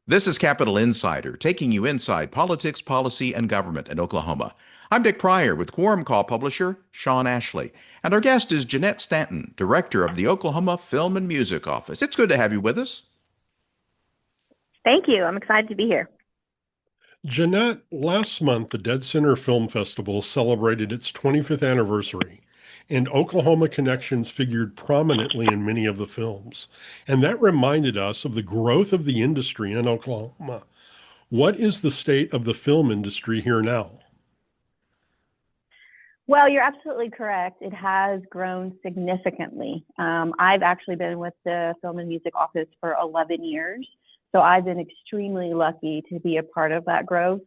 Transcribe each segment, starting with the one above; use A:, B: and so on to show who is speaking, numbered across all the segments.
A: This is Capital Insider, taking you inside politics, policy, and government in Oklahoma. I'm Dick Pryor with Quorum Call publisher Sean Ashley, and our guest is Jeanette Stanton, director of the Oklahoma Film and Music Office. It's good to have you with us.
B: Thank you. I'm excited to be here.
C: Jeanette, last month the Dead Center Film Festival celebrated its 25th anniversary, and Oklahoma connections figured prominently in many of the films. And that reminded us of the growth of the industry in Oklahoma. What is the state of the film industry here now?
B: Well, you're absolutely correct. It has grown significantly. I've actually been with the Film and Music Office for 11 years. So I've been extremely lucky to be a part of that growth.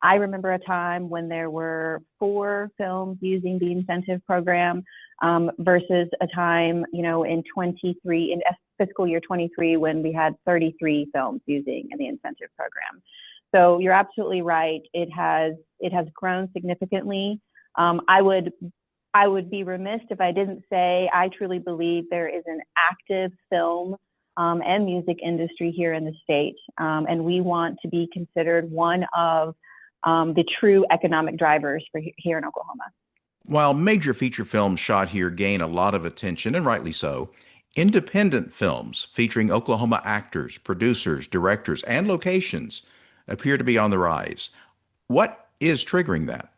B: I remember a time when there were 4 films using the incentive program versus a time, in fiscal year 23, when we had 33 films using the incentive program. So you're absolutely right. It has grown significantly. I would be remiss if I didn't say I truly believe there is an active film and music industry here in the state. And we want to be considered one of the true economic drivers for here in Oklahoma.
A: While major feature films shot here gain a lot of attention, and rightly so, independent films featuring Oklahoma actors, producers, directors, and locations appear to be on the rise. What is triggering that?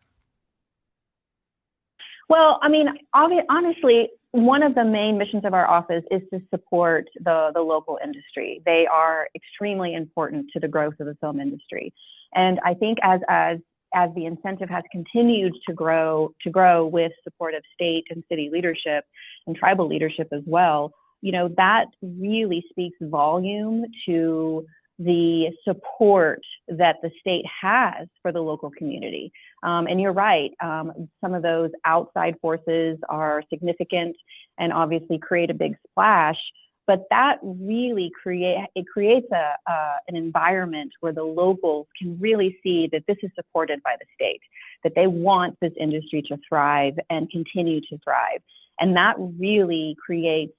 B: Well, I mean, honestly, one of the main missions of our office is to support the local industry. They are extremely important to the growth of the film industry. And I think as the incentive has continued to grow with support of state and city leadership and tribal leadership as well, that really speaks volume to the support that the state has for the local community. And you're right, some of those outside forces are significant and obviously create a big splash, but that really creates an environment where the locals can really see that this is supported by the state, that they want this industry to thrive and continue to thrive. And that really creates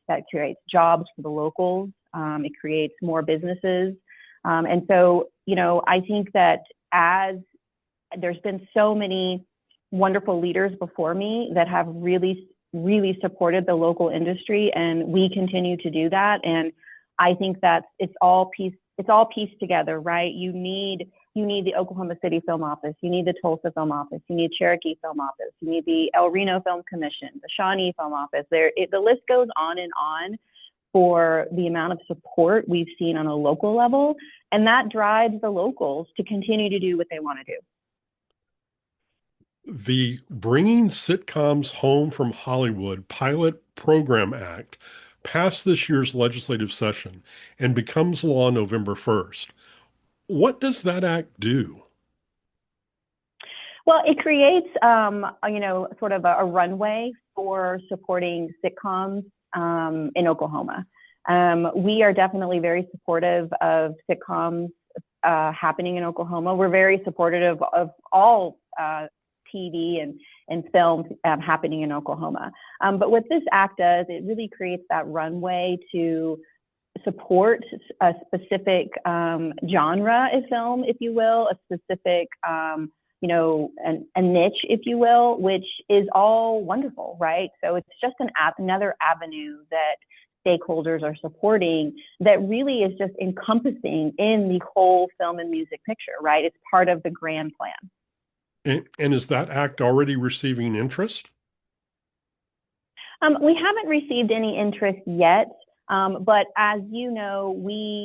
B: jobs for the locals. It creates more businesses. And so, I think that as there's been so many wonderful leaders before me that have really, really supported the local industry, and we continue to do that. And I think that it's all pieced together, right? You need the Oklahoma City Film Office, you need the Tulsa Film Office, you need Cherokee Film Office, you need the El Reno Film Commission, the Shawnee Film Office. The list goes on and on for the amount of support we've seen on a local level, and that drives the locals to continue to do what they want to do.
C: The Bringing Sitcoms Home from Hollywood Pilot Program Act passed this year's legislative session and becomes law November 1st. What does that act do?
B: Well, it creates, sort of a runway for supporting sitcoms in Oklahoma. We are definitely very supportive of sitcoms happening in Oklahoma. We're very supportive of all TV and film happening in Oklahoma. But what this act does, it really creates that runway to support a specific genre of film, if you will, a specific a niche, if you will, which is all wonderful, right? So it's just another avenue that stakeholders are supporting that really is just encompassing in the whole film and music picture, right? It's part of the grand plan.
C: And is that act already receiving interest?
B: We haven't received any interest yet, but as you know,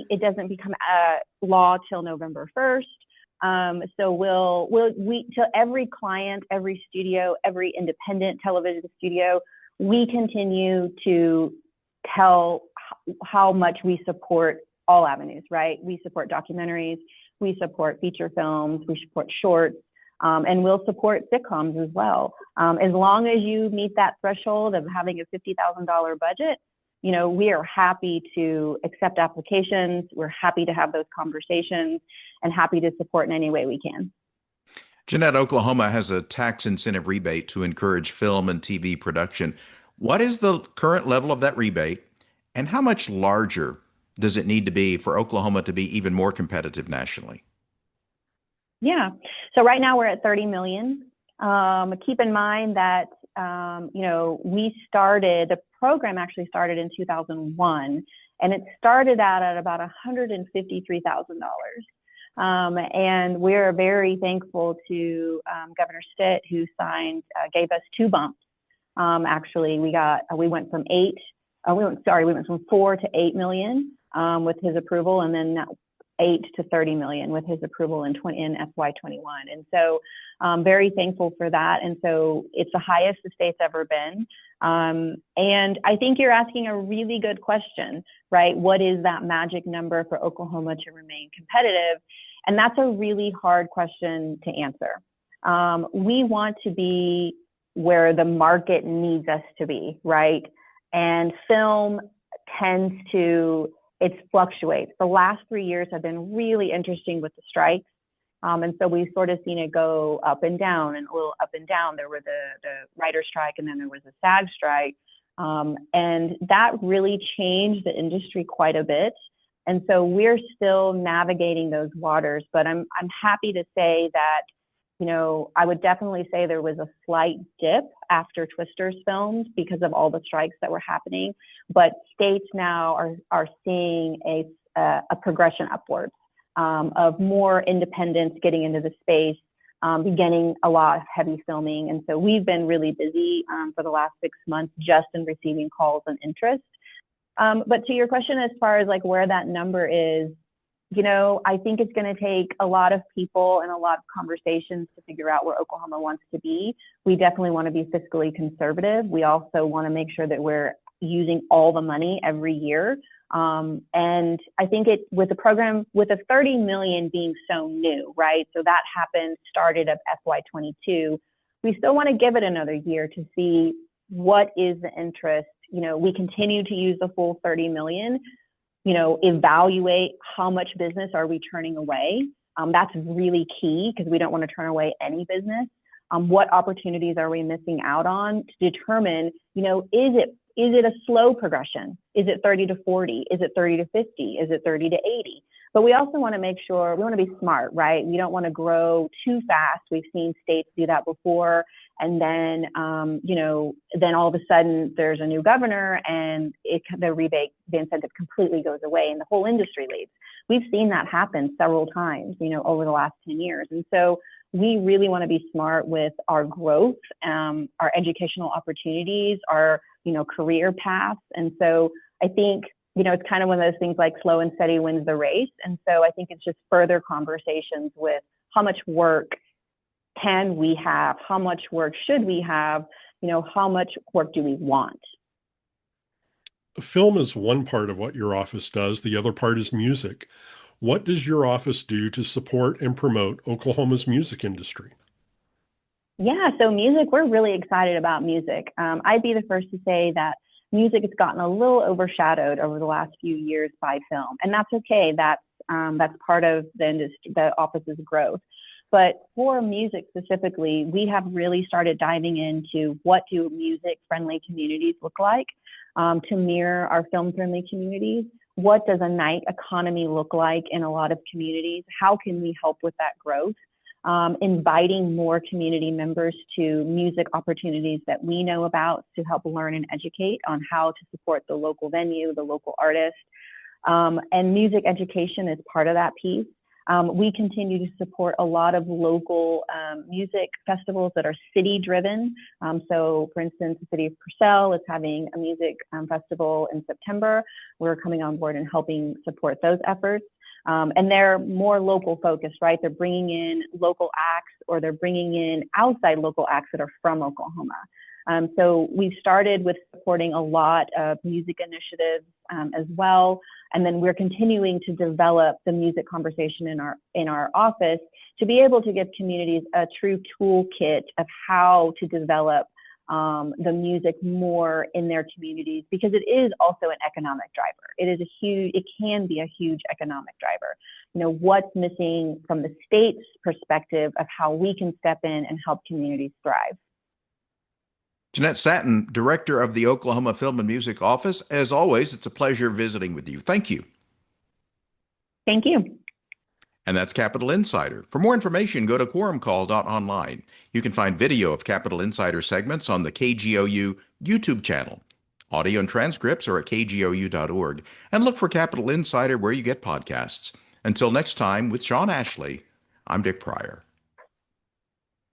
B: it doesn't become a law till November 1st. So to every client, every studio, every independent television studio, we continue to tell how much we support all avenues, right? We support documentaries, we support feature films, we support shorts, and we'll support sitcoms as well. As long as you meet that threshold of having a $50,000 budget, we are happy to accept applications. We're happy to have those conversations and happy to support in any way we can.
A: Jeanette, Oklahoma has a tax incentive rebate to encourage film and TV production. What is the current level of that rebate, and how much larger does it need to be for Oklahoma to be even more competitive nationally?
B: Yeah. So right now we're at 30 million. Keep in mind that, the program actually started in 2001, and it started out at about $153,000. And we're very thankful to Governor Stitt, who gave us two bumps. Actually, we went from we went from 4 to 8 million with his approval, and then 8 to 30 million with his approval in FY21. And so very thankful for that. And so it's the highest the state's ever been. And I think you're asking a really good question, right? What is that magic number for Oklahoma to remain competitive? And that's a really hard question to answer. We want to be where the market needs us to be, right? And film tends to, it fluctuates. The last 3 years have been really interesting with the strikes. And so we've sort of seen it go up and down and a little up and down. There were the writer's strike, and then there was a SAG strike. And that really changed the industry quite a bit. And so we're still navigating those waters, but I'm happy to say that, I would definitely say there was a slight dip after Twisters filmed because of all the strikes that were happening. But states now are seeing a progression upwards of more independents getting into the space, beginning a lot of heavy filming. And so we've been really busy for the last 6 months just in receiving calls and interest. But to your question, as far as like where that number is, I think it's going to take a lot of people and a lot of conversations to figure out where Oklahoma wants to be. We definitely want to be fiscally conservative. We also want to make sure that we're using all the money every year. And I think with the program, with the 30 million being so new, right? So that started of FY22. We still want to give it another year to see what is the interest. We continue to use the full 30 million, evaluate how much business are we turning away. That's really key because we don't want to turn away any business. What opportunities are we missing out on to determine, is it a slow progression? Is it 30 to 40? Is it 30 to 50? Is it 30 to 80? But we also want to make sure, we want to be smart, right? We don't want to grow too fast. We've seen states do that before. And then, then all of a sudden there's a new governor and the incentive completely goes away and the whole industry leaves. We've seen that happen several times, over the last 10 years. And so we really want to be smart with our growth, our educational opportunities, our, career paths. And so I think, it's kind of one of those things like slow and steady wins the race. And so I think it's just further conversations with how much work can we have? How much work should we have? How much work do we want?
C: Film is one part of what your office does. The other part is music. What does your office do to support and promote Oklahoma's music industry?
B: Yeah, so music, we're really excited about music. I'd be the first to say that music has gotten a little overshadowed over the last few years by film, and that's okay. That's part of the industry, the office's growth. But for music specifically, we have really started diving into what do music-friendly communities look like to mirror our film-friendly communities. What does a night economy look like in a lot of communities? How can we help with that growth? Inviting more community members to music opportunities that we know about to help learn and educate on how to support the local venue, the local artist. And music education is part of that piece. We continue to support a lot of local music festivals that are city-driven. So, for instance, the city of Purcell is having a music festival in September. We're coming on board and helping support those efforts. And they're more local focused, right? They're bringing in local acts or they're bringing in outside local acts that are from Oklahoma. So we've started with supporting a lot of music initiatives as well. And then we're continuing to develop the music conversation in our office to be able to give communities a true toolkit of how to develop the music more in their communities, because it is also an economic driver. It can be a huge economic driver. What's missing from the state's perspective of how we can step in and help communities thrive.
A: Jeanette Stanton, Director of the Oklahoma Film and Music Office. As always, it's a pleasure visiting with you. Thank you.
B: Thank you.
A: And that's Capital Insider. For more information, go to quorumcall.online. You can find video of Capital Insider segments on the KGOU YouTube channel. Audio and transcripts are at kgou.org. And look for Capital Insider where you get podcasts. Until next time, with Sean Ashley, I'm Dick Pryor.